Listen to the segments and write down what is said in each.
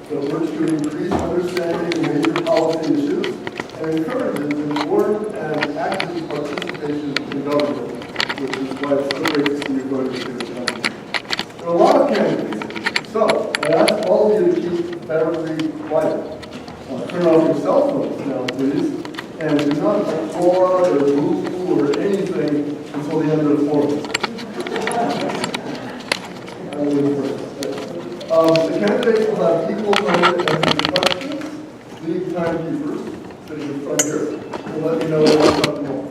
that works to increase understanding of major policy issues and encourages informed and active participation in government, which is why it's so great to see you going to see this country. There are a lot of candidates, so I ask all of you to keep very quiet. Turn off your cell phones now, please, and do not record or Google or anything until the end of the forum. The candidates will have equal time to answer questions. Lead timekeepers sitting in front here will let me know when I'm cutting off.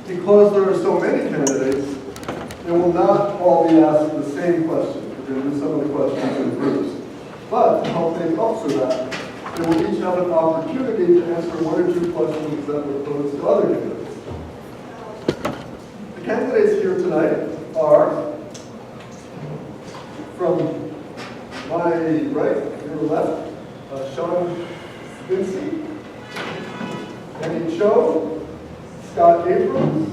Because there are so many candidates, they will not all be asked the same question. We're going to do some of the questions in groups. But to help make up for that, they will each have an opportunity to answer one or two questions that were posed to other candidates. The candidates here tonight are from my right, your left, Dinse, Annie Cho, Scott Abrams,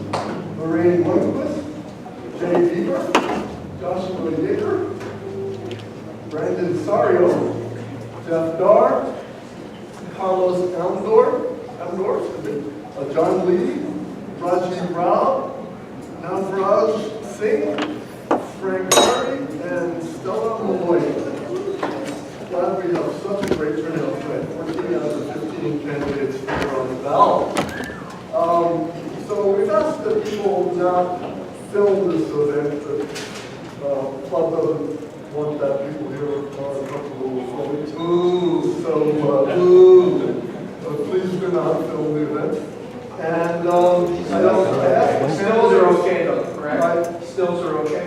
Lorainne Lundquist, Beeber, Joshua Yeager, Saario, Daar, Carlos Amador, John Lee, Raji, Northridge, Singh, Ferry, and Stella Maloyan. Glad we have such a great turnout tonight. 14 out of 15 candidates here on the ballot. So we've asked that people not film this event, but club doesn't want that people here are uncomfortable with filming. Please do not film the event. And I Stills are okay though, correct? Right. Stills are okay?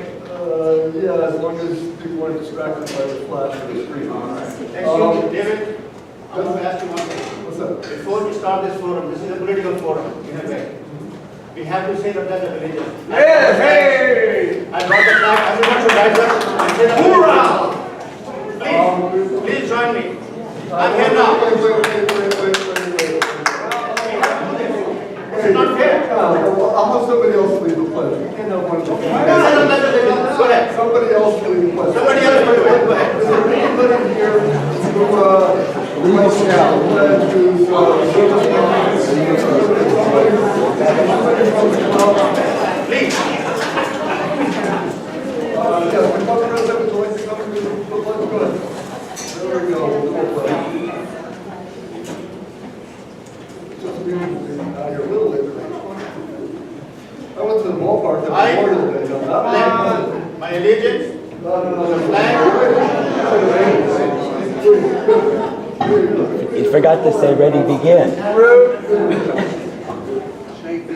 Yeah, as long as people aren't distracted by the flash of the screen. All right. David, I want to ask you one thing. What's that? Before we start this forum, this is a political forum, in a way. We have to say the pledge of allegiance. Yes, hey! I brought the flag, everyone should rise up and say the hoorah! Please join me. I'm here now. Wait. It's not fair. I'll have somebody else lead the pledge. We can't have one. Say the pledge of allegiance. Go ahead. Somebody else lead the pledge. Somebody else do it. Go ahead. Is there anybody here who leads the pledge who's Please. Yes, the club president would like to come to the pledge. Go ahead. There we go. Just beautiful being out here a little later. I went to the ballpark at Memorial Day. My allegiance. No. You forgot to say ready, begin.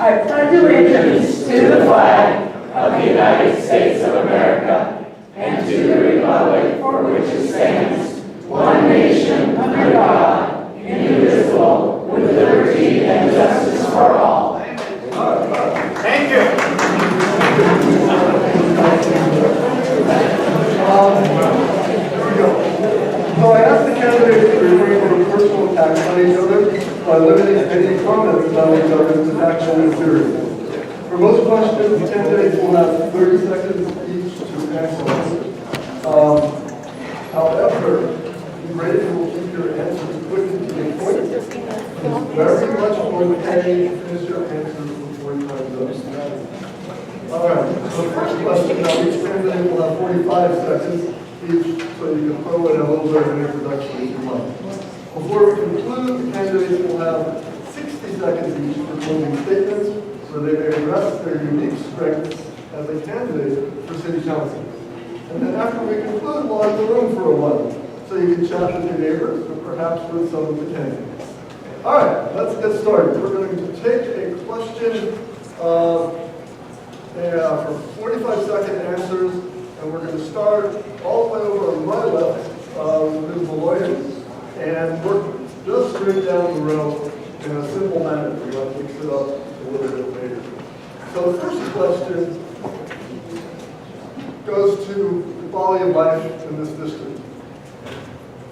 I pledge allegiance to the flag of the United States of America and to the republic for which it stands, one nation under God, indivisible, with liberty and justice for all. Thank you. So I asked the candidates to refrain from personal attacks on each other by limiting any comments about each other to factual material. For most questions, candidates will have 30 seconds each to answer. However, be ready to keep your answers quick and to the point. It's very much more okay to finish your answers before your time's up. All right, so the first question, now each candidate will have 45 seconds each, so you can throw in a little bit of an introduction if you like. Before we conclude, the candidates will have 60 seconds each for closing statements, where they may address their unique strengths as a candidate for city council. And then after we conclude, we'll have the room for a while, so you can chat with your neighbors, or perhaps with some of the candidates. All right, let's get started. We're going to take a question for 45-second answers, and we're going to start all the way over on my left with Ms. Maloyan, and work just straight down the row in a simple manner. We're going to mix it up a little bit later. So the first question goes to the quality of life in this district.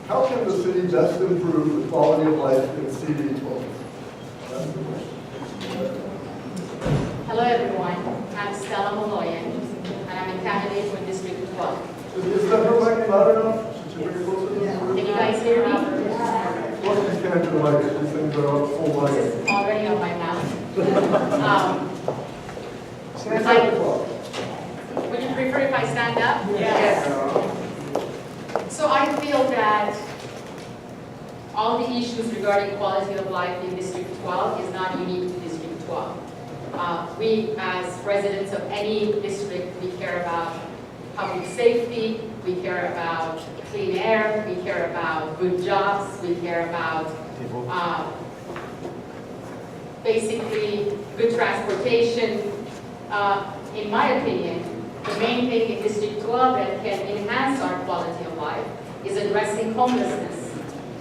How can the city best improve the quality of life in CD12? Hello everyone, I'm Stella Maloyan, and I'm a candidate for District 12. Is that her mic loud enough? Should you bring it closer to the room? Can you hand to the mic, these things are all full mic. It's already on my mouth. Stand up, Paul. Would you prefer if I stand up? Yes. So I feel that all the issues regarding quality of life in District 12 is not unique to District 12. We, as residents of any district, we care about public safety, we care about clean air, we care about good jobs, we care about basically good transportation. In my opinion, the main thing in District 12 that can enhance our quality of life is addressing homelessness,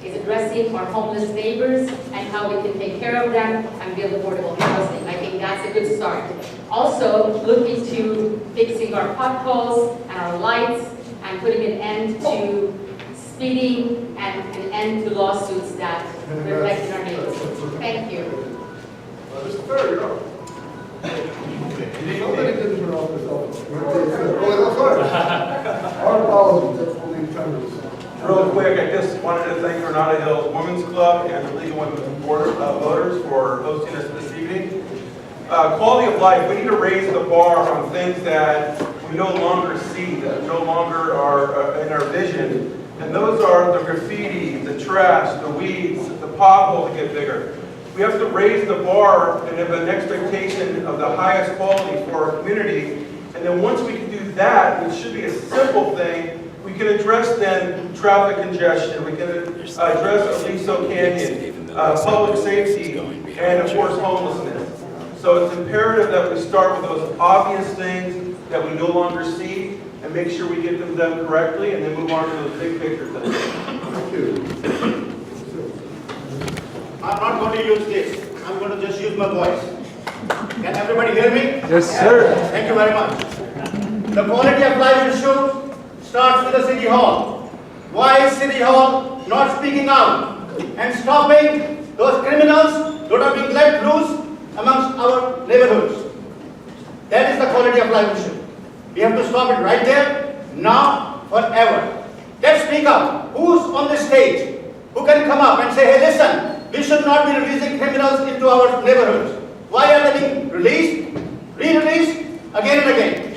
is addressing our homeless neighbors and how we can take care of them and build affordable housing. I think that's a good start. Also, looking to fixing our potholes and our lights and putting an end to speeding and an end to lawsuits that reflect in our neighborhoods. Thank you. Mr. Ferry, you're up. Somebody didn't turn off the cell phone. Oh, that's right. Our apologies, that's what we intended. Real quick, I just wanted to thank Granada Hills Women's Club and the League of Women Voters for hosting us this evening. Quality of life, we need to raise the bar on things that we no longer see, that no longer are in our vision. And those are the graffiti, the trash, the weeds, the potholes that get bigger. We have to raise the bar and have an expectation of the highest quality for our community. And then once we can do that, which should be a simple thing, we can address then traffic congestion, we can address Aliso Canyon, public safety, and of course homelessness. So it's imperative that we start with those obvious things that we no longer see and make sure we get them done correctly and then move on to those big picture things. Thank you. I'm not going to use this. I'm going to just use my voice. Can everybody hear me? Yes, sir. Thank you very much. The quality of life issue starts with the City Hall. Why is City Hall not speaking out and stopping those criminals that are being let loose amongst our neighborhoods? That is the quality of life issue. We have to stop it right there, now, forever. Let's speak up. Who's on this stage who can come up and say, hey, listen, we should not be releasing criminals into our neighborhoods. Why are they being released, re-released, again and again?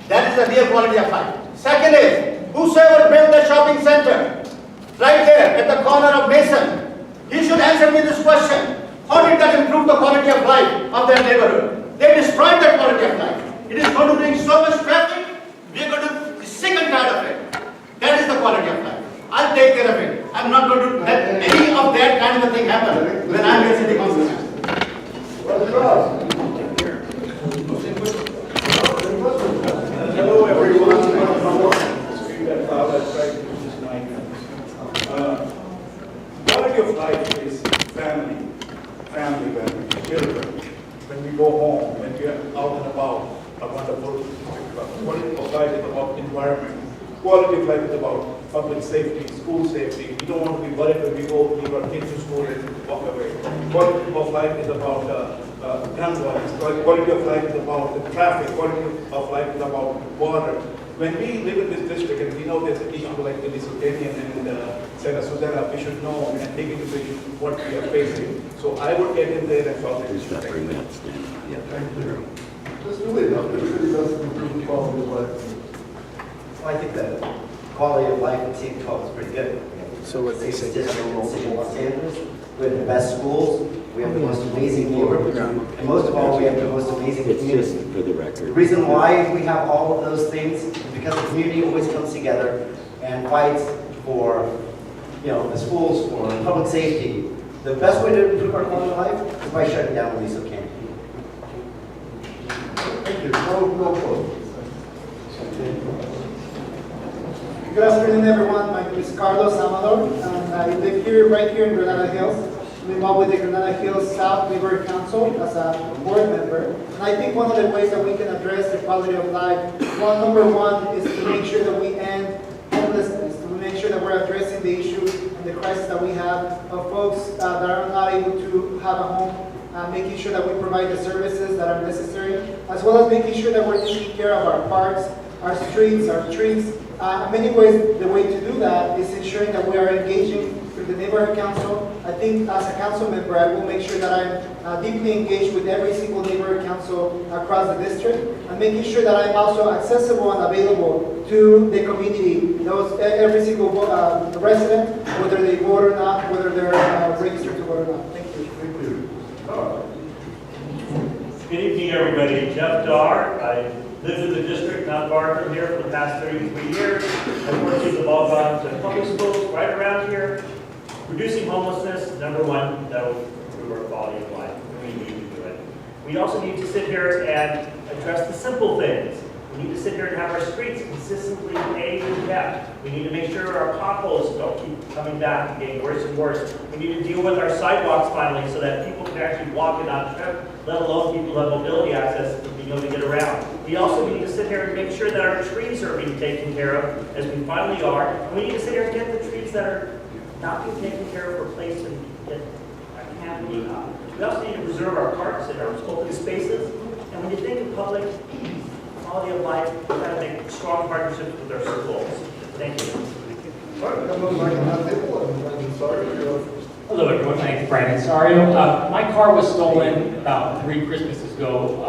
That is the real quality of life. Second is, whosoever built the shopping center right there at the corner of Mason, he should answer me this question. How did that improve the quality of life of their neighborhood? They destroyed that quality of life. It is going to bring so much traffic, we are going to be sick and tired of it. That is the quality of life. I'll take care of it. I'm not going to let any of that kind of a thing happen when I'm here city council. Hello everyone. Quality of life is family, children. When we go home, when we are out and about, a wonderful quality of life is about environment. Quality of life is about public safety, school safety. We don't want to be worried when we go leave our kids to school and walk away. Quality of life is about gun violence. Quality of life is about the traffic. Quality of life is about water. When we live in this district and we know there's an issue like the Canyon and Susana, we should know and take into consideration what we are facing. So I would get in there and solve the issue. Thank you. Just really, the city doesn't improve the quality of life. Well, I think the quality of life in City 12 is pretty good. So what they say, District in City of Los Angeles. We have the best schools. We have the most amazing neighborhoods. And most of all, we have the most amazing It's community. just for the record. The reason why we have all of those things is because the community always comes together and fights for, the schools, for public safety. The best way to improve our quality of life is by shutting down Aliso Canyon. Thank you. No quote. Good afternoon, everyone. My name is Carlos Amador, and I live here, right here in Granada Hills. I'm involved with the Granada Hills South Neighborhood Council as a board member. And I think one of the ways that we can address the quality of life, number one, is to make sure that we end homelessness, to make sure that we're addressing the issue and the crisis that we have of folks that are not able to have a home, making sure that we provide the services that are necessary, as well as making sure that we're taking care of our parks, our streets, our trees. In many ways, the way to do that is ensuring that we are engaging through the neighborhood council I think as a council member, I will make sure that I'm deeply engaged with every single neighborhood council across the district, and making sure that I'm also accessible and available to the community, every single resident, whether they vote or not, whether they're registered to vote or not. Thank you. Thank you. Good evening, everybody. Jeff Daar. I lived in the district not far from here for the past 33 years. Unfortunately, have all gone to public schools right around here. Reducing homelessness, number one, that will improve our quality of life. We need to do it. We also need to sit here and address the simple things. We need to sit here and have our streets consistently paved and kept. We need to make sure our potholes don't keep coming back and getting worse and worse. We need to deal with our sidewalks finally so that people can actually walk and not trip, let alone people have mobility access to being able to get around. We also need to sit here and make sure that our trees are being taken care of, as we finally are. And we need to sit here and get the trees that are not being taken care of, replaced, and get a canopy up. We also need to preserve our parks and our open spaces. And when you think of public quality of life, we've got to make strong partnerships with our schools. Thank you. All right, come on, Mike, not table, and Saario. Hello everyone, my name is Brandon Saario. My car was stolen about 3 Christmases ago.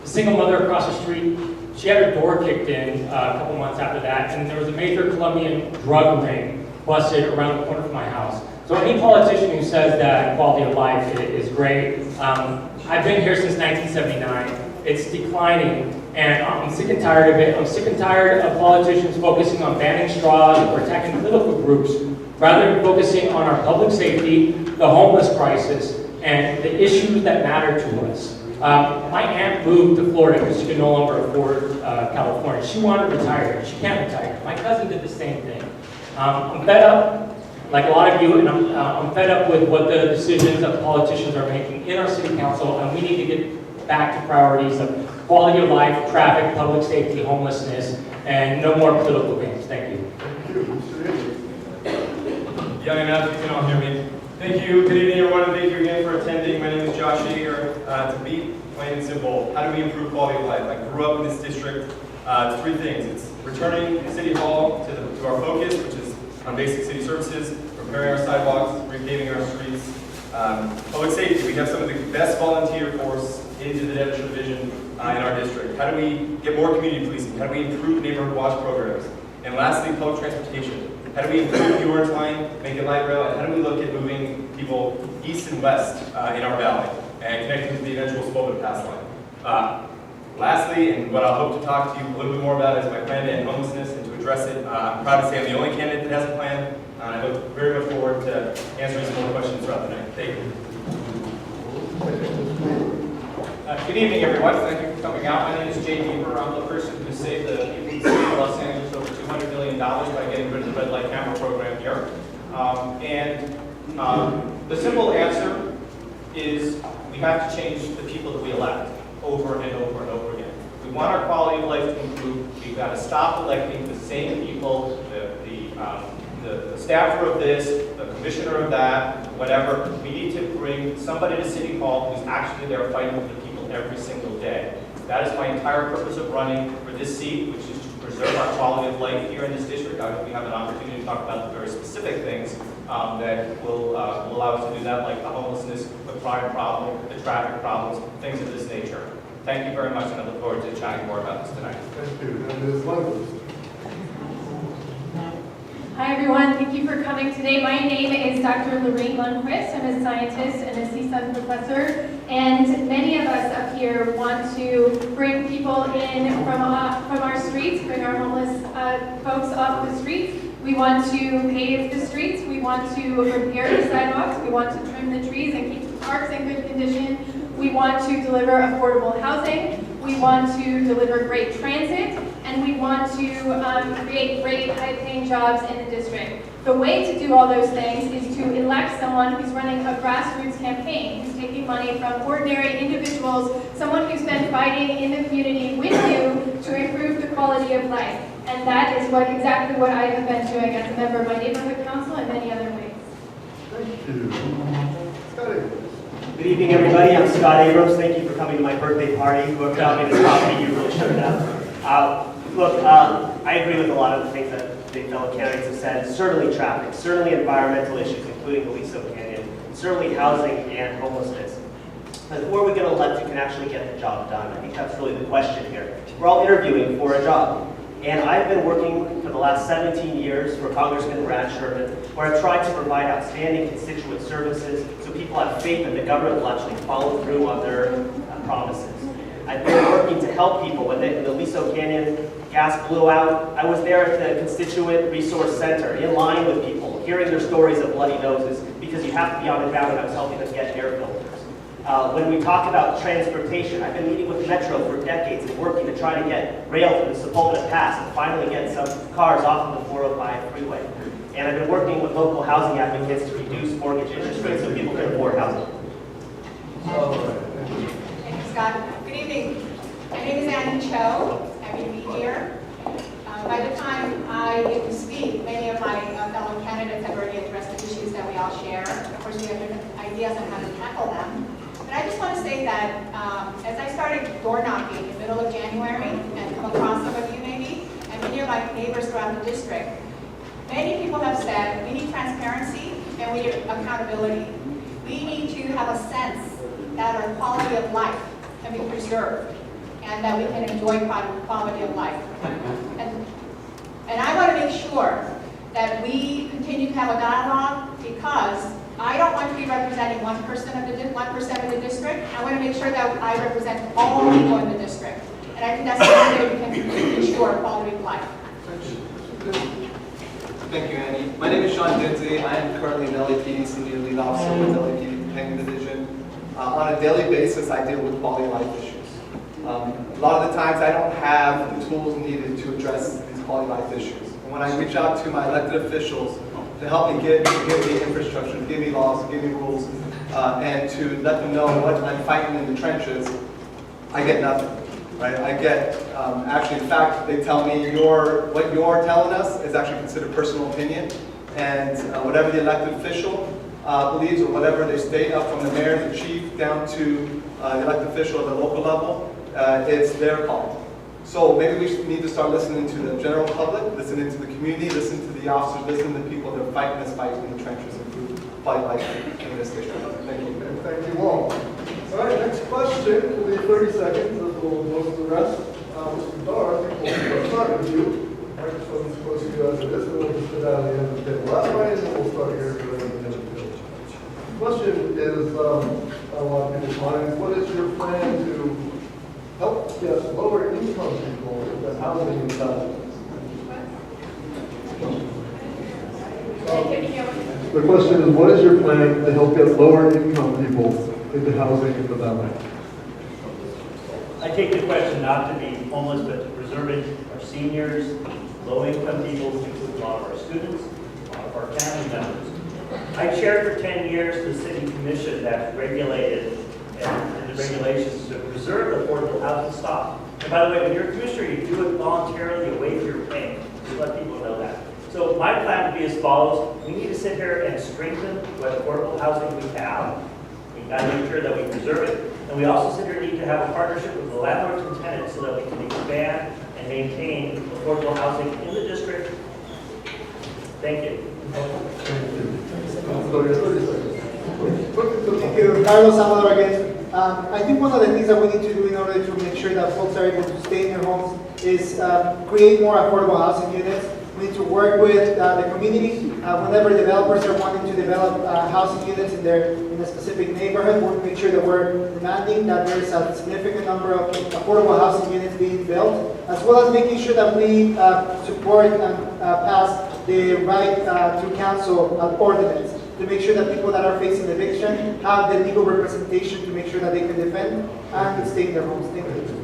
A single mother across the street, she had her door kicked in a couple months after that, and there was a major Colombian drug ring busted around the corner from my house. So any politician who says that quality of life is great, I've been here since 1979. It's declining, and I'm sick and tired of it. I'm sick and tired of politicians focusing on banning straws or attacking political groups, rather than focusing on our public safety, the homeless crisis, and the issues that matter to us. My aunt moved to Florida because she could no longer afford California. She wanted to retire. She can't retire. My cousin did the same thing. I'm fed up, like a lot of you, and I'm fed up with what the decisions that politicians are making in our city council, and we need to get back to priorities of quality of life, traffic, public safety, homelessness, and no more political games. Thank you. Thank you, Mr. Yeager. Young enough, you can all hear me. Thank you. Good evening, everyone, and thank you again for attending. My name is Josh Yeager. To be plain and simple, how do we improve quality of life? I grew up in this district. It's 3 things. It's returning City Hall to our focus, which is on basic city services, repairing our sidewalks, repaving our streets. Public safety, we have some of the best volunteer force into the Devonshire Division in our district. How do we get more community policing? How do we improve neighborhood watch programs? And lastly, public transportation. How do we improve the Orange Line, make it light rail, and how do we look at moving people east and west in our valley and connecting to the eventual Spokane Pass line? Lastly, and what I'll hope to talk to you a little bit more about is my plan to end homelessness and to address it. I'm proud to say I'm the only candidate that has a plan, and I look very much forward to answering some more questions throughout the night. Thank you. Good evening, everyone. Thank you for coming out. My name is Jay Beeber. I'm the person who saved the city of Los Angeles over $200 million by getting rid of the red light camera program here. The simple answer is we have to change the people that we elect over and over and over again. We want our quality of life to improve. We've got to stop electing the same people, the staffer of this, the commissioner of that, whatever. We need to bring somebody to City Hall who's actually there fighting for the people every single day. That is my entire purpose of running for this seat, which is to preserve our quality of life here in this district. I hope we have an opportunity to talk about the very specific things that will allow us to do that, like the homelessness, the crime problem, the traffic problems, things of this nature. Thank you very much, and I look forward to chatting more about this tonight. Thank you. And Ms. Lundquist. Hi everyone, thank you for coming today. My name is Dr. Lorainne Lundquist. I'm a scientist and a CSUN professor, and many of us up here want to bring people in from our streets, bring our homeless folks off the streets. We want to pave the streets, we want to repair the sidewalks, we want to trim the trees and keep the parks in good condition. We want to deliver affordable housing, we want to deliver great transit, and we want to create great high-paying jobs in the district. The way to do all those things is to elect someone who's running a grassroots campaign, who's taking money from ordinary individuals, someone who's been fighting in the community with you to improve the quality of life. And that is exactly what I have been doing as a member of my neighborhood council and many other ways. Thank you. Scott Abrams. Good evening, everybody. I'm Scott Abrams. Thank you for coming to my birthday party. Whoever got me this coffee, you really showed up. I agree with a lot of the things that today, fellow candidates have said, is certainly traffic, certainly environmental issues, including the Aliso Canyon, certainly housing and homelessness. But who are we going to elect who can actually get the job done? I think that's really the question here. We're all interviewing for a job. And I've been working for the last 17 years for Congressman Brad Sherman, where I've tried to provide outstanding constituent services so people have faith that the government will actually follow through on their promises. I've been working to help people when the Aliso Canyon gas blew out. I was there at the Constituent Resource Center, in line with people, hearing their stories of bloody noses, because you have to be on the ground, and I was helping them get air filters. When we talk about transportation, I've been meeting with Metro for decades and working to try to get rail through the Sepulveda Pass and finally get some cars off of the 405 freeway. And I've been working with local housing advocates to reduce mortgage interest rates so people can afford housing. Thank you, Scott. Good evening. My name is Annie Cho. Happy to be here. By the time I get to speak, many of my fellow candidates have already addressed the issues that we all share. Of course, we have different ideas on how to tackle them. But I just want to say that as I started door knocking in the middle of January and come across some of you maybe, and many of my neighbors throughout the district, many people have said we need transparency and we need accountability. We need to have a sense that our quality of life can be preserved and that we can enjoy quality of life. And I want to make sure that we continue to have a dialogue because I don't want to be representing 1% of the district. I want to make sure that I represent all people in the district. And I think that's the only way we can ensure quality of life. Thank you, Annie. My name is Sean Dinse. I am currently an LAPD Senior Lead Officer with LAPD Companion Division. On a daily basis, I deal with quality of life issues. A lot of the times, I don't have the tools needed to address these quality of life issues. And when I reach out to my elected officials to help me give me infrastructure, to give me laws, to give me rules, and to let them know what I'm fighting in the trenches, I get nothing. Right? I get, actually, in fact, they tell me what you're telling us is actually considered personal opinion, and whatever the elected official believes, or whatever they state, up from the mayor, the chief, down to the elected official at the local level, it's their call. So maybe we need to start listening to the general public, listening to the community, listening to the officers, listening to the people that are fighting this fight in the trenches and improve quality life in this district. Thank you. And thank you all. All right, next question will be 30 seconds, as we'll go through the rest. Mr. Daar, I think we'll start with you. The microphone is close to you as it is, and we'll just put that at the end of the table that way, and then we'll start here at the end of the table. The question is, on a lot of people's minds, what is your plan to help get lower income people with housing in town? The question is, what is your plan to help get lower income people into housing in the valley? I take the question not to be homeless, but to preserve it, our seniors, low-income people, which include a lot of our students, a lot of our family members. I chaired for 10 years the city commission that regulated and the regulations to preserve affordable housing stock. And by the way, when you're a commissioner, you do it voluntarily, you waive your pay. Just let people know that. So my plan would be as follows. We need to sit here and strengthen what affordable housing we have. We've got to make sure that we preserve it. And we also sit here and need to have a partnership with the landlords and tenants so that we can expand and maintain affordable housing in the district. Thank you. Thank you. Carlos Amador again. I think one of the things that we need to do in order to make sure that folks are able to stay in their homes is create more affordable housing units. We need to work with the community. Whenever developers are wanting to develop housing units in a specific neighborhood, we'll make sure that we're demanding that there is a significant number of affordable housing units being built, as well as making sure that we support and pass the right to counsel ordinance to make sure that people that are facing eviction have the legal representation to make sure that they can defend and stay in their homes. Thank you.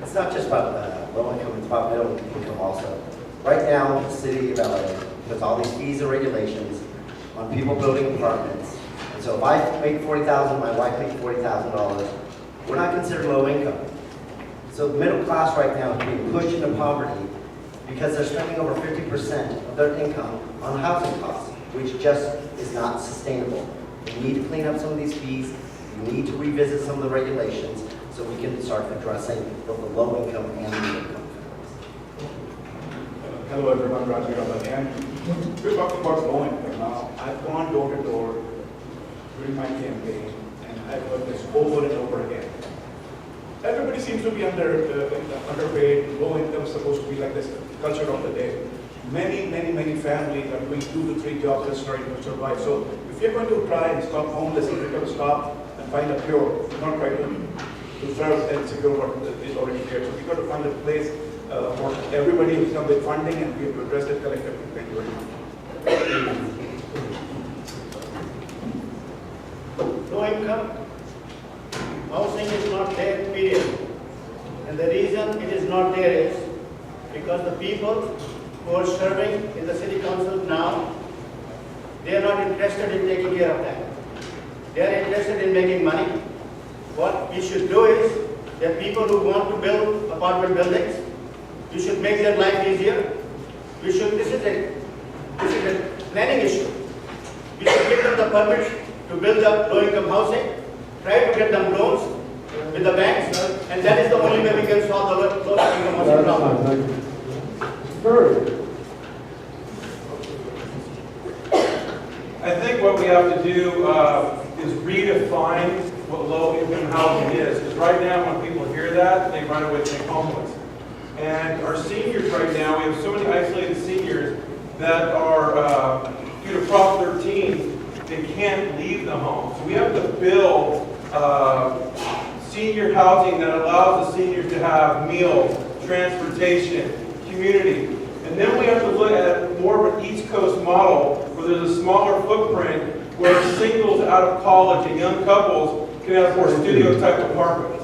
It's not just about low income, it's about middle income also. Right now, the city of LA puts all these fees and regulations on people building apartments. And so if I make $40,000, my wife makes $40,000, we're not considered low income. So the middle class right now is being pushed into poverty because they're spending over 50% of their income on housing costs, which just is not sustainable. We need to clean up some of these fees. We need to revisit some of the regulations so we can start addressing both the low income and the middle income families. Hello everyone, Raji again. We're talking about going now. I've gone door to door during my campaign, and I've heard this over and over again. Everybody seems to be underpaid, low income is supposed to be like this culture of the day. Many families are doing 2 to 3 jobs just trying to survive. So if you're going to try and stop homelessness, you're going to stop and find a cure, not try to serve and secure what is already there. So we've got to find a place for everybody who's come with funding, and we have to address it collectively. Thank you very much. Low income, housing is not there, period. And the reason it is not there is because the people who are serving in the city council now, they are not interested in taking care of that. They are interested in making money. What we should do is, that people who want to build apartment buildings, we should make their life easier. This is a planning issue. We should give them the permits to build up low-income housing, try to get them loans with the banks, and that is the only way we can solve the low-income housing problem. I think what we have to do is redefine what low-income housing is. Because right now, when people hear that, they run away think homeless. And our seniors right now, we have so many isolated seniors that are, due to Prop 13, they can't leave the home. So we have to build senior housing that allows the seniors to have meals, transportation, community. And then we have to look at more of an East Coast model where there's a smaller footprint where singles out of college and young couples can have more studio type apartments.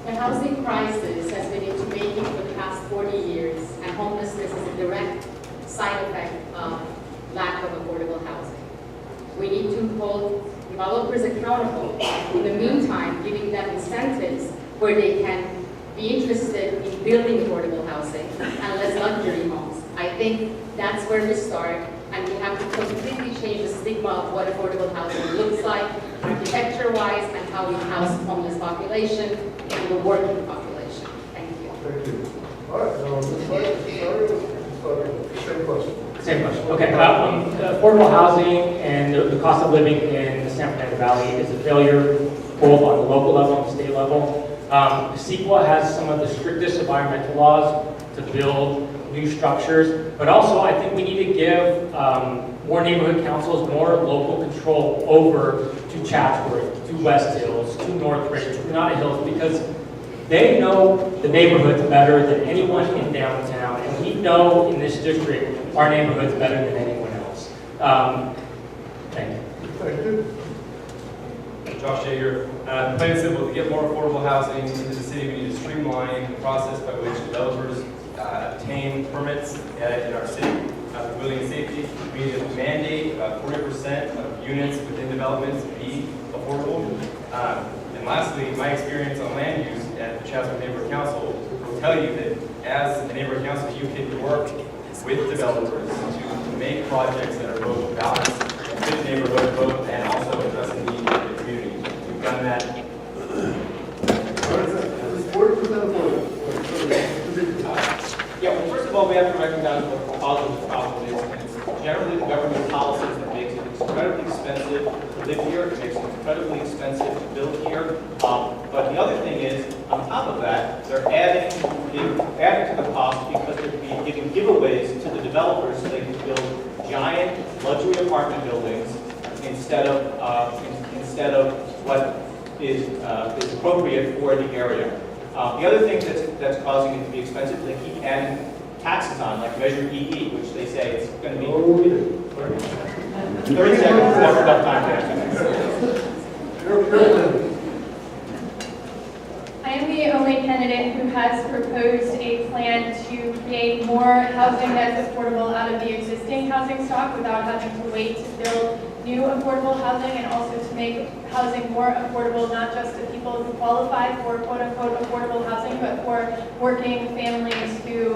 The housing crisis has been into making for the past 40 years, and homelessness is a direct side effect of lack of affordable housing. We need to hold developers accountable. In the meantime, giving them incentives where they can be interested in building affordable housing and less luxury homes. I think that's where we start, and we have to completely change the stigma of what affordable housing looks like, architecture-wise, and how we house homeless population and the working population. Thank you. Thank you. All right, same question. Same question. Okay. Affordable housing and the cost of living in the San Fernando Valley is a failure both on the local level and the state level. CEQA has some of the strictest environmental laws to build new structures, but also I think we need to give more neighborhood councils more local control over to Chatsworth, to West Hills, to Northridge, to Granada Hills, because they know the neighborhoods better than anyone in downtown, and we know in this district our neighborhoods better than anyone else. Thank you. Thank you. Josh Yeager. Plain and simple, to get more affordable housing into the city, we need to streamline the process by which developers obtain permits in our city for building and safety. We need to mandate 40% of units within developments be affordable. And lastly, my experience on land use at the Chatsworth Neighborhood Council will tell you that as a neighborhood council, you can work with developers to make projects that are both balanced, fit the neighborhood, both, and also address the needs of the community. We've done that. Yeah, well, first of all, we have to recognize what the cause of the problem is, and it's generally the government policies that makes it incredibly expensive to live here, it makes it incredibly expensive to build here. But the other thing is, on top of that, they're adding to the cost because they're giving giveaways to the developers so they can build giant luxury apartment buildings instead of what is appropriate for the area. The other thing that's causing it to be expensive, they keep adding taxes on, like Measure EE, which they say it's going to be 30 seconds, never enough time to answer. I am the only candidate who has proposed a plan to create more housing that's affordable out of the existing housing stock without having to wait to build new affordable housing, and also to make housing more affordable, not just to people who qualify for quote-unquote affordable housing, but for working families who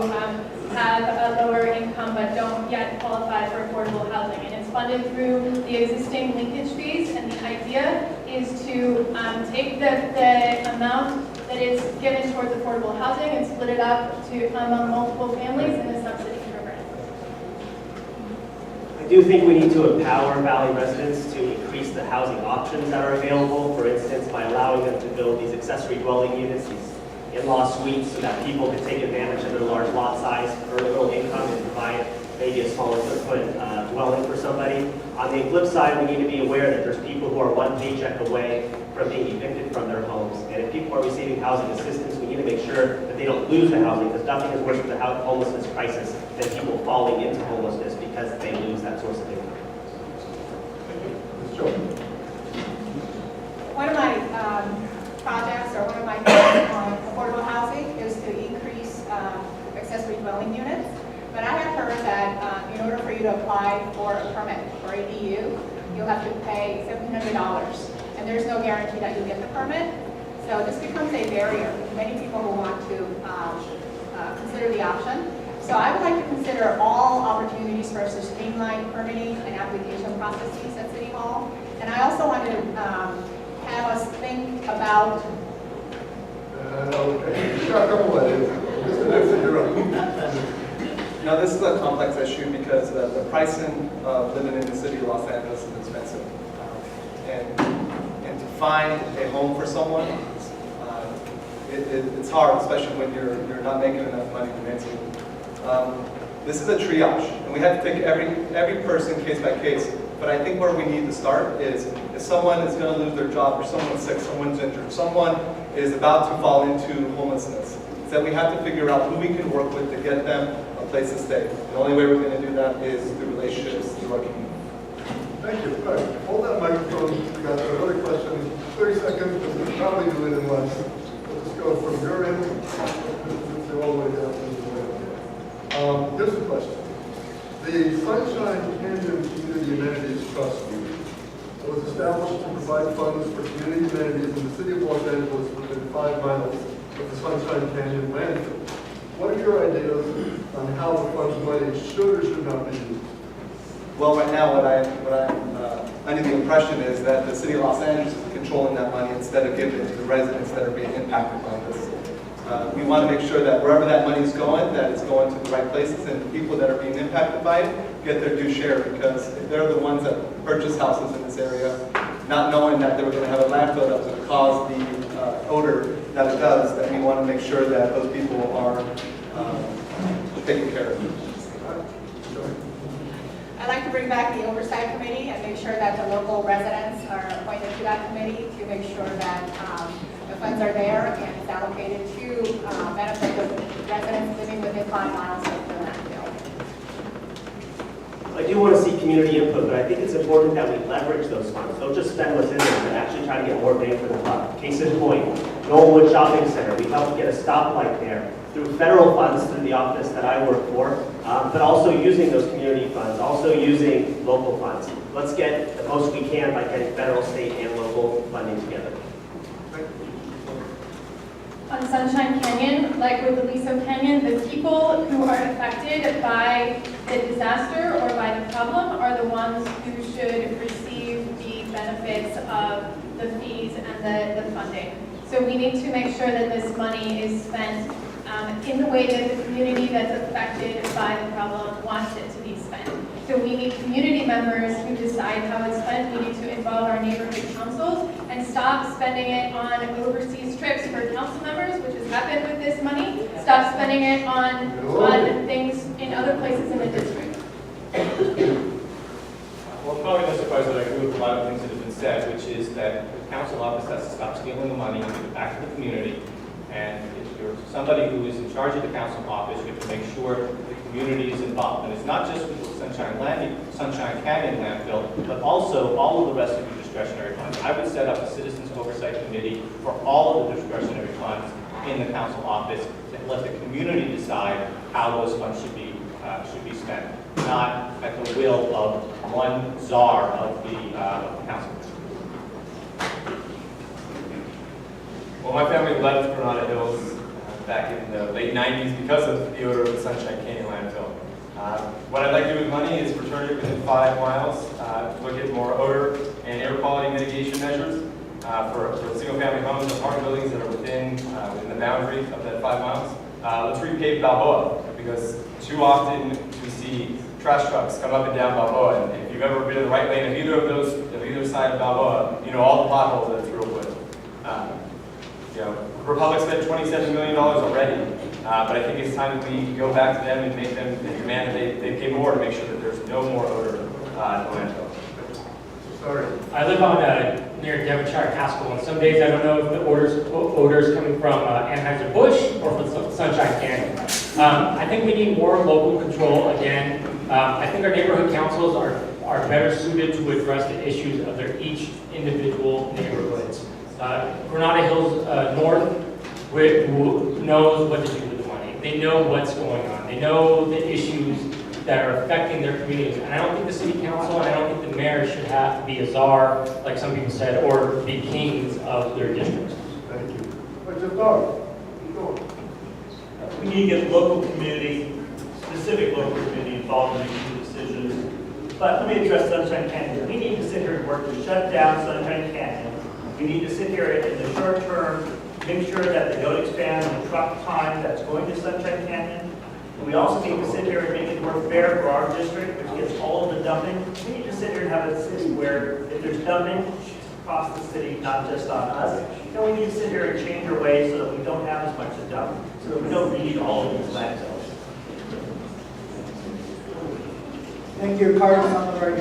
have a lower income but don't yet qualify for affordable housing. And it's funded through the existing linkage fees, and the idea is to take the amount that is given towards affordable housing and split it up to among multiple families in a subsidy program. I do think we need to empower Valley residents to increase the housing options that are available, for instance, by allowing them to build these accessory dwelling units, these in-law suites, so that people can take advantage of their large lot size, earn a little income, and provide maybe a smaller footprint dwelling for somebody. On the flip side, we need to be aware that there's people who are one paycheck away from being evicted from their homes. And if people are receiving housing assistance, we need to make sure that they don't lose the housing, because nothing is worse for the homelessness crisis than people falling into homelessness because they lose that source of income. One of my projects, or one of my goals on affordable housing, is to increase accessory dwelling units. But I have heard that in order for you to apply for a permit for ADU, you'll have to pay $1,700, and there's no guarantee that you'll get the permit. So this becomes a barrier to many people who want to consider the option. So I would like to consider all opportunities for us to streamline permitting and application processes at City Hall. And I also want to have us think about. Okay, you got a couple of ideas. Mr. Dixon, you're up. Now, this is a complex issue because the pricing of living in the city of Los Angeles is expensive. And to find a home for someone, it's hard, especially when you're not making enough money to rent it. This is a triage, and we have to take every person case by case. But I think where we need to start is if someone is going to lose their job, or someone's sick, someone's injured, someone is about to fall into homelessness, is that we have to figure out who we can work with to get them a place to stay. The only way we're going to do that is through relationships through our community. Thank you. All right, hold that microphone. We got another question. 30 seconds, because we'll probably do it in less. Let's just go from your end all the way down to the way. Here's the question. The Sunshine Canyon Community Amenities Trust was established to provide funds for community amenities in the city of Los Angeles within 5 miles of the Sunshine Canyon landfill. What are your ideas on how the funds money should or should not be used? Well, right now, what I'm under the impression is that the city of Los Angeles is controlling that money instead of giving it to the residents that are being impacted by this. We want to make sure that wherever that money is going, that it's going to the right places, and the people that are being impacted by it get their due share, because if they're the ones that purchase houses in this area, not knowing that they were going to have a landfill that was going to cause the odor that it does, that we want to make sure that those people are taken care of. I'd like to bring back the oversight committee and make sure that the local residents are appointed to that committee to make sure that the funds are there and it's allocated to benefit the residents living within 5 miles of the landfill. I do want to see community input, but I think it's important that we leverage those funds. Don't just spend what's in there, but actually try to get more bang for the buck. Case in point, Knollwood Shopping Center. We helped get a stoplight there through federal funds through the office that I work for, but also using those community funds, also using local funds. Let's get the most we can by getting federal, state, and local funding together. On Sunshine Canyon, like with Aliso Canyon, the people who are affected by the disaster or by the problem are the ones who should receive the benefits of the fees and the funding. So we need to make sure that this money is spent in the way that the community that's affected by the problem wants it to be spent. So we need community members who decide how it's spent. We need to involve our neighborhood councils and stop spending it on overseas trips for council members, which has happened with this money. Stop spending it on things in other places in the district. Well, probably no surprise that I agree with a lot of things that have been said, which is that the council office has to stop stealing the money and give it back to the community. And if you're somebody who is in charge of the council office, you have to make sure the community is involved. And it's not just with the Sunshine Canyon landfill, but also all of the rest of your discretionary funds. I would set up a citizens oversight committee for all of the discretionary funds in the council office and let the community decide how those funds should be spent, not at the will of one czar of the council. Well, my family left Granada Hills back in the late 90s because of the odor of the Sunshine Canyon landfill. What I'd like to do with money is return it within 5 miles, look at more odor and air quality mitigation measures, for single-family homes and apartment buildings that are within the boundary of that 5 miles. Let's repave Balboa, because too often we see trash trucks come up and down Balboa, and if you've ever been in the right lane of either side of Balboa, you know all the potholes that it's filled with. Republic spent $27 million already, but I think it's time that we go back to them and make them demand that they pay more to make sure that there's no more odor in the landfill. Sorry. I live on near Devonshire Haskell, and some days I don't know if the odor is coming from Anheuser-Busch or from Sunshine Canyon. I think we need more local control again. I think our neighborhood councils are better suited to address the issues of their each individual neighborhoods. Granada Hills North knows what to do with the money. They know what's going on. They know the issues that are affecting their communities. And I don't think the city council and I don't think the mayor should have to be a czar, like some people said, or be kings of their districts. Thank you. What's your thought? We need to get local community, specific local community involved in making decisions. But let me address Sunshine Canyon. We need to sit here and work to shut down Sunshine Canyon. We need to sit here in the short term, make sure that they don't expand the truck time that's going to Sunshine Canyon. And we also need to sit here and make it more fair for our district, which gets all of the dumping. We need to sit here and have a city where if there's dumping across the city, not just on us, then we need to sit here and change our ways so that we don't have as much to dump, so that we don't need all of these landfills. Thank you, Carlos Amador.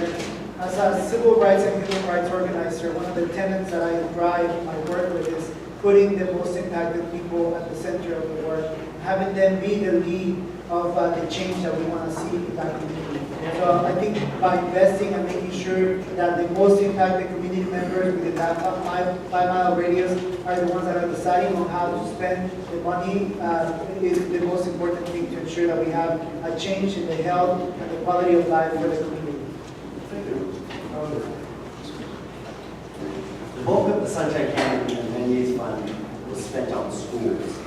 As a civil rights and human rights organizer, one of the tenets that I drive my work with is putting the most impacted people at the center of the work, having them be the lead of the change that we want to see in that community. So I think by investing and making sure that the most impacted community members within that 5 mile radius are the ones that are deciding on how to spend the money is the most important thing to ensure that we have a change in the health and the quality of life for the community. Thank you. The bulk of the Sunshine Canyon and Menus Fund was spent on schools.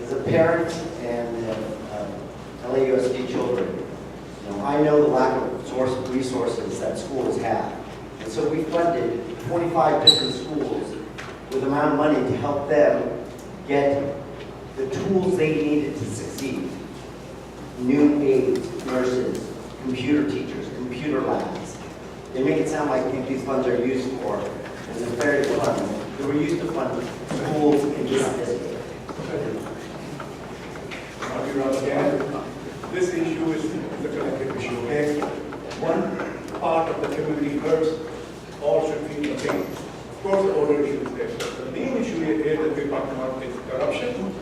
As a parent and LAUSD children, I know the lack of resources that schools have. And so we funded 25 different schools with the amount of money to help them get the tools they needed to succeed. New aides, nurses, computer teachers, computer labs. They make it sound like these funds are used for as nefarious funds. They were used to fund schools in this district. This issue is the collective issue, okay? One part of the community hurts, all should feel the same. Of course, the order issue is there. The main issue here that we're talking about is corruption,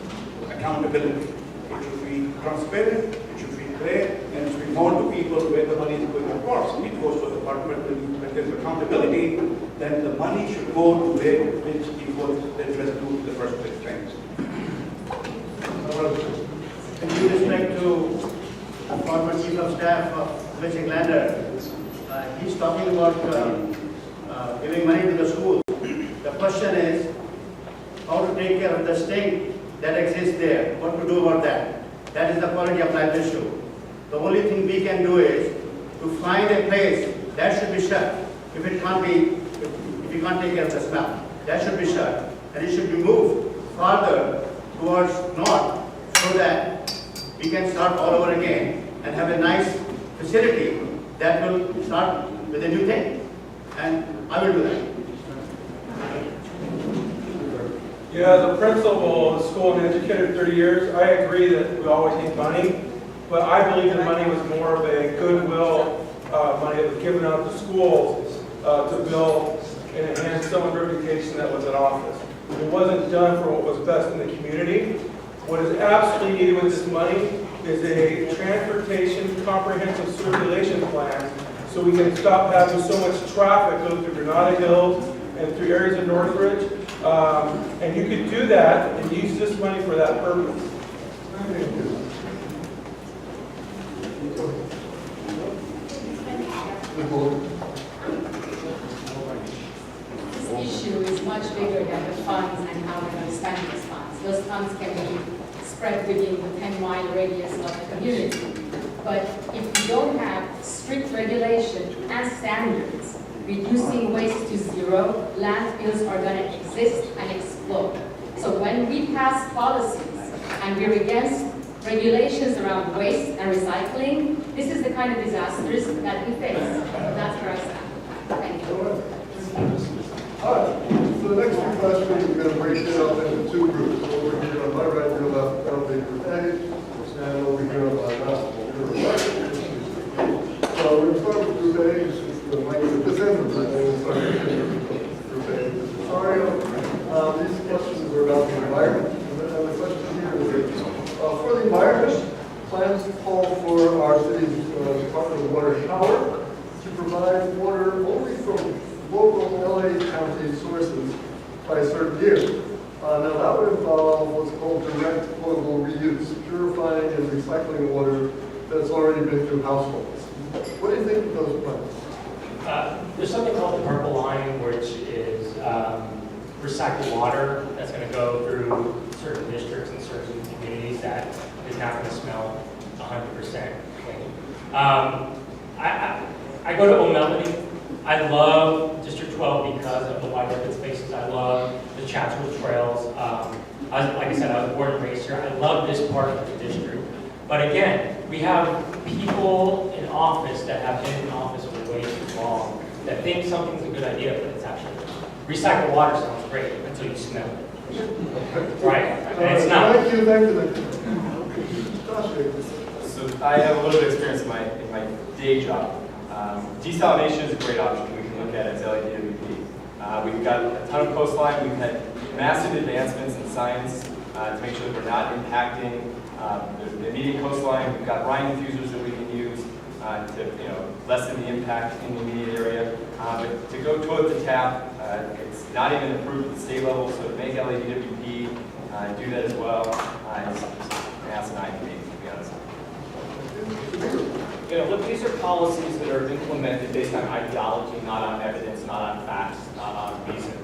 accountability. It should be transparent, it should be clear, and it should be known to people where the money is going. Of course, it goes to the department. When there's accountability, then the money should go to where it's equal that it was due in the first place. Thanks. In due respect to the former chief of staff of Rich Englander, he's talking about giving money to the schools. The question is how to take care of the stink that exists there, what to do about that. That is the quality of life issue. The only thing we can do is to find a place that should be shut. If it can't be, if you can't take care of the smell, that should be shut. And it should be moved farther towards north so that we can start all over again and have a nice facility that will start with a new thing. And I will do that. Yeah, as a principal of the school and educator 30 years, I agree that we always need money, but I believe the money was more of a goodwill money that was given out to schools to build and enhance someone's reputation that was in office. It wasn't done for what was best in the community. What is absolutely needed with this money is a transportation comprehensive circulation plan so we can stop having so much traffic go through Granada Hills and through areas of Northridge. And you could do that and use this money for that purpose. This issue is much bigger than the funds and how we're going to spend those funds. Those funds can be spread within the 10-mile radius of the community. But if we don't have strict regulation and standards reducing waste to zero, landfills are going to exist and explode. So when we pass policies and we're against regulations around waste and recycling, this is the kind of disasters that we face. That's where I stand. Thank you. All right, so the next two questions, we're going to break it up into two groups. Over here on my right, your left, that'll be group A, and over here on my left, your right. So we're going to start with group A, this is the mic at this end of the room, we'll start with group A. This is Saario. These questions are about the environment, and the question here is, for the environment, plans call for our city's Department of Water Power to provide water only from local LA County sources by a certain year. Now that would involve what's called direct potable reuse, purifying and recycling water that's already been through households. What do you think of those plans? There's something called the purple line, which is recycled water that's going to go through certain districts and certain communities that is not going to smell 100% clean. I go to O'Melody. I love District 12 because of the wide open spaces. I love the Chatsworth trails. Like I said, I was born and raised here. I love this part of the district. But again, we have people in office that have been in office for way too long that think something's a good idea, but it's actually recycled water sounds great until you smell it. Right? And it's not. Thank you. So I have a little bit of experience in my day job. Desalination is a great option we can look at as LADWP. We've got a ton of coastline. We've had massive advancements in science to make sure that we're not impacting the immediate coastline. We've got brine diffusers that we can use to lessen the impact in the immediate area. But to go toward the tap, it's not even approved at the state level, so to make LADWP do that as well is asinine to me, to be honest. Look, these are policies that are implemented based on ideology, not on evidence, not on facts, not on reason.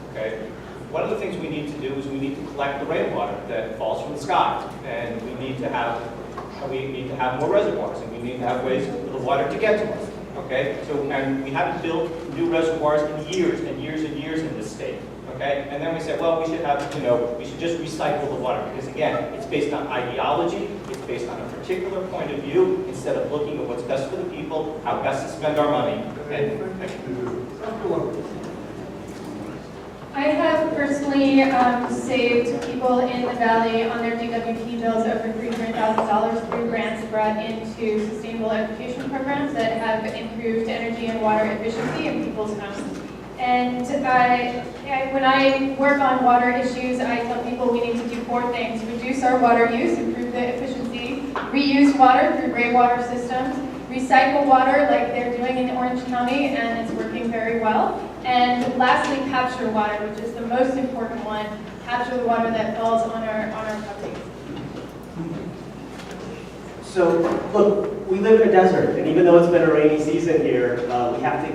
Okay? One of the things we need to do is we need to collect the rainwater that falls from the sky, and we need to have more reservoirs, and we need to have ways for the water to get to us. Okay? So, and we haven't built new reservoirs in years and years and years in this state. Okay? And then we said, well, we should have, we should just recycle the water, because again, it's based on ideology, it's based on a particular point of view, instead of looking at what's best for the people, how best to spend our money. I have personally saved people in the valley on their DWP bills over $300,000 through grants brought into sustainable education programs that have improved energy and water efficiency in people's homes. And when I work on water issues, I tell people we need to do 4 things: reduce our water use, improve the efficiency, reuse water through gray water systems, recycle water like they're doing in Orange County, and it's working very well. And lastly, capture water, which is the most important one, capture the water that falls on our properties. So, look, we live in a desert, and even though it's been a rainy season here, we have to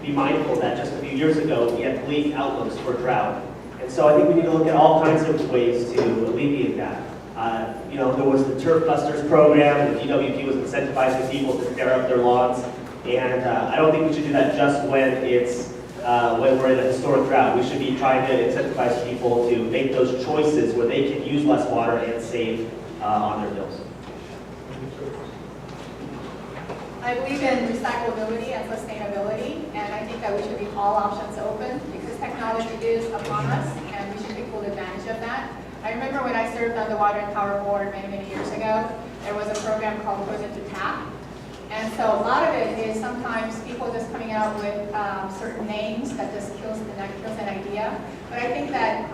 be mindful that just a few years ago, we had bleak outlooks for drought. And so I think we need to look at all kinds of ways to alleviate that. There was the Turf Busters program, the DWP was incentivizing people to tear up their lawns, and I don't think we should do that just when we're in a historic drought. We should be trying to incentivize people to make those choices where they can use less water and save on their bills. I believe in recyclability and sustainability, and I think that we should leave all options open because technology is upon us, and we should take full advantage of that. I remember when I served on the Water and Power Board many, many years ago, there was a program called Frozen to Tap. And so a lot of it is sometimes people just coming out with certain names that just kills an idea. But I think that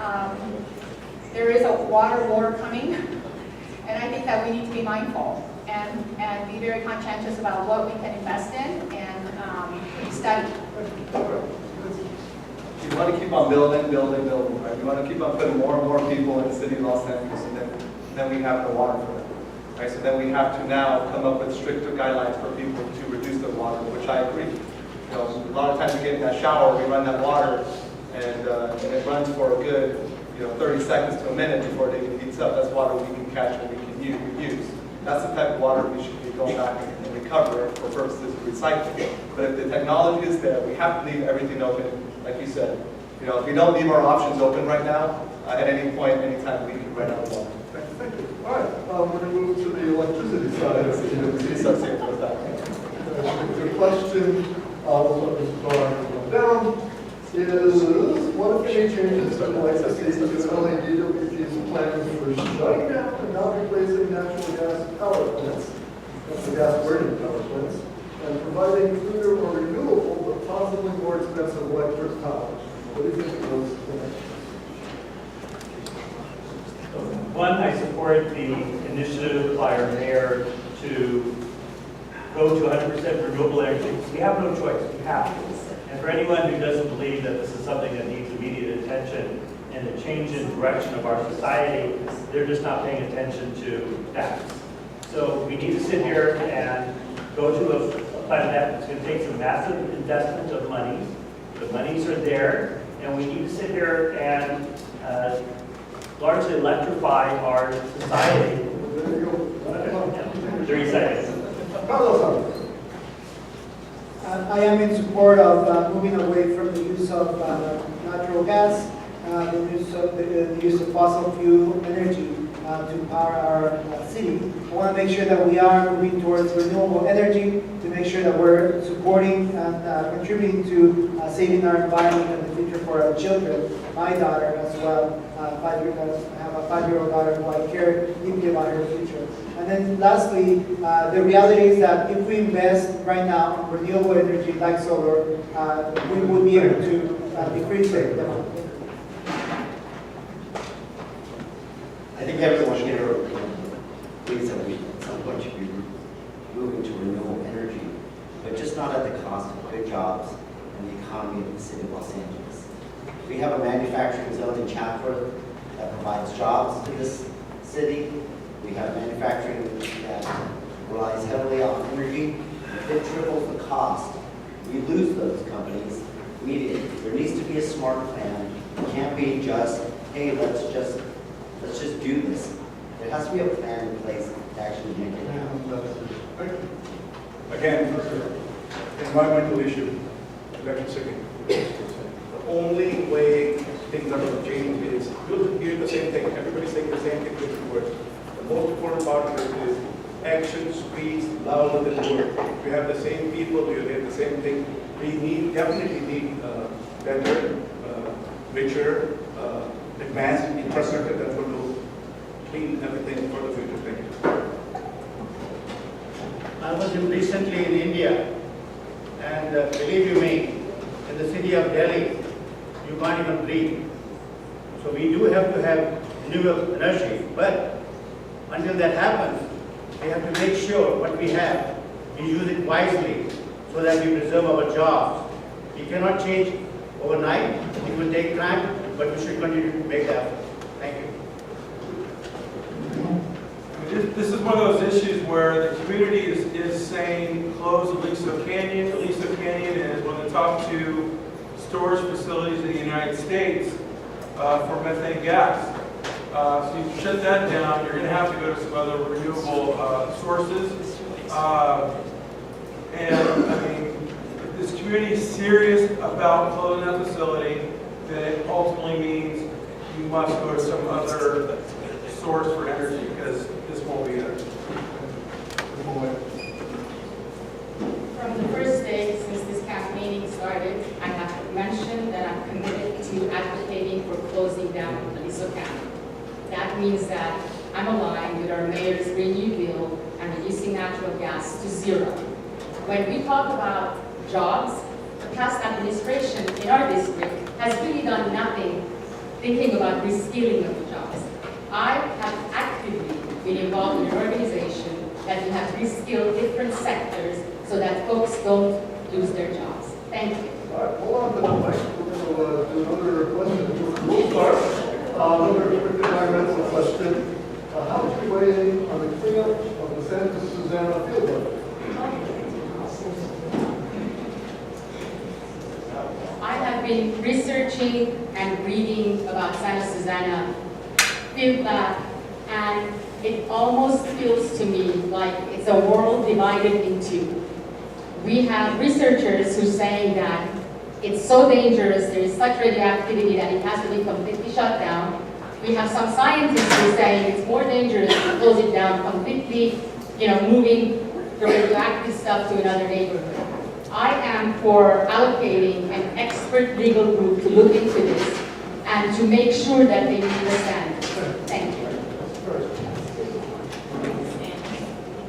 there is a water war coming, and I think that we need to be mindful and be very conscientious about what we can invest in and study. You want to keep on building, right? You want to keep on putting more and more people in the city of Los Angeles, and then we have the water for them. Right, so then we have to now come up with stricter guidelines for people to reduce their water, which I agree. A lot of times we get in that shower, we run that water, and it runs for a good 30 seconds to a minute before it even heats up. That's water we can catch and we can use. That's the type of water we should be going back and recover for purposes of recycling. But if the technology is there, we have to leave everything open, like you said. You know, if we don't leave our options open right now, at any point, anytime, we can run out of water. Thank you. All right, we're going to move to the electricity side. The question, we'll let Mr. Daar go down, is what if any changes to electricity to LADWP's plans for shutting down and not replacing natural gas power plants, natural gas burning power plants, and providing cleaner or renewable but possibly more expensive electric power? What do you think of those connections? One, I support the initiative by our mayor to go to 100% renewable energy. We have no choice, we have to. And for anyone who doesn't believe that this is something that needs immediate attention and a change in direction of our society, they're just not paying attention to facts. So we need to sit here and go to a plan that's going to take some massive investment of money. The monies are there, and we need to sit here and largely electrify our society. 30 seconds. I am in support of moving away from the use of natural gas, the use of fossil fuel energy to power our city. I want to make sure that we are moving towards renewable energy to make sure that we're supporting and contributing to saving our environment and the future for our children. My daughter as well, I have a 5-year-old daughter who I care deeply about her future. And then lastly, the reality is that if we invest right now in renewable energy like solar, we would be able to decrease the demand. I think everyone here believes that we at some point should be moving to renewable energy, but just not at the cost of good jobs and the economy of the city of Los Angeles. We have a manufacturing zone in Chatsworth that provides jobs to this city. We have manufacturing that relies heavily on energy. If it triples the cost, we lose those companies immediately. There needs to be a smart plan. It can't be just, hey, let's just do this. There has to be a plan in place to actually make it happen. Again, environmental issue, electricity. The only way things are going to change is, you'll hear the same thing, everybody's saying the same thing with the words. The most important part of it is action speaks louder than words. We have the same people, we hear the same thing. We definitely need better, richer, advanced infrastructure that's going to clean everything for the future. Thank you. I was recently in India, and believe you me, in the city of Delhi, you can't even breathe. So we do have to have renewable energy, but until that happens, we have to make sure what we have, we use it wisely so that we preserve our jobs. We cannot change overnight, it will take time, but we should continue to make that effort. Thank you. This is one of those issues where the community is saying close Aliso Canyon. Aliso Canyon is one of the top 2 storage facilities in the United States for methane gas. So you shut that down, you're going to have to go to some other renewable sources. And I mean, if this community is serious about closing that facility, then it ultimately means you must go to some other source for energy, because this won't be it. From the first day since this campaigning started, I have mentioned that I'm committed to advocating for closing down Aliso Canyon. That means that I'm aligned with our mayor's Green New Deal and reducing natural gas to 0. When we talk about jobs, the past administration in our district has really done nothing thinking about reskilling of the jobs. I have actively been involved in an organization that we have reskilled different sectors so that folks don't lose their jobs. Thank you. All right, hold on to the mic. We're going to do another question. We'll start. Another quick environmental question. How would you weigh in on the cleanup of the Santa Susana field work? I have been researching and reading about Santa Susana field lab, and it almost feels to me like it's a world divided in two. We have researchers who are saying that it's so dangerous, there is such radioactivity that it has to be completely shut down. We have some scientists who are saying it's more dangerous to close it down completely, moving the radioactive stuff to another neighborhood. I am for allocating an expert legal group to look into this and to make sure that they meet the standards. Thank you.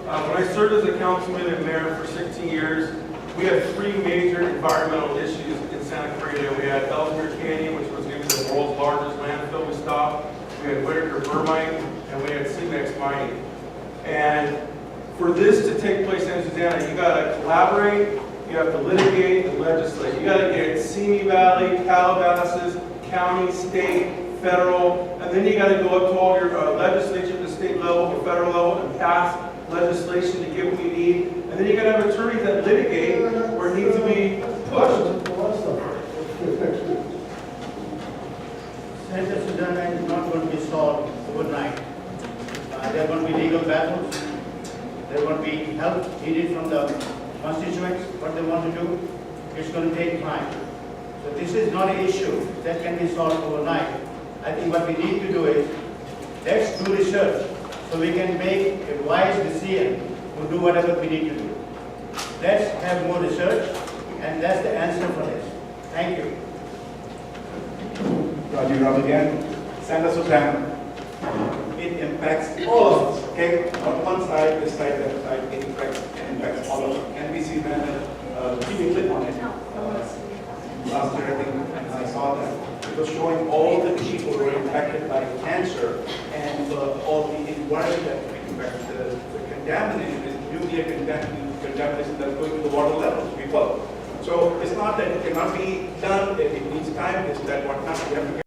When I served as a councilman and mayor for 16 years, we had 3 major environmental issues in Santa Clarita. We had Ellesmere Canyon, which was going to be the world's largest landfill we stopped. We had Winnetka Vermine, and we had Cemex mining. And for this to take place in Susanna, you got to collaborate, you have to litigate and legislate. You got to get Simi Valley, Calabasas, county, state, federal, and then you got to go up to all your legislature at the state level or federal level and pass legislation to get what we need. And then you got to have attorneys that litigate where it needs to be pushed. Senator Susanna is not going to be solved overnight. There are going to be legal battles. There are going to be help needed from the constituents, what they want to do. It's going to take time. So this is not an issue that can be solved overnight. I think what we need to do is, let's do research so we can make a wise decision to do whatever we need to do. Let's have more research, and that's the answer for this. Thank you. Raji again. Santa Susana. It impacts all of us, okay? On one side, this side, that side, it impacts all of us. NBC ran a TV clip on it. Last year, I think, I saw that. It was showing all the people who were impacted by cancer and all the environment that we impact. The contamination is nuclear contamination that's going to the water levels, people. So it's not that it cannot be done, it needs time, it's that what not, we have to get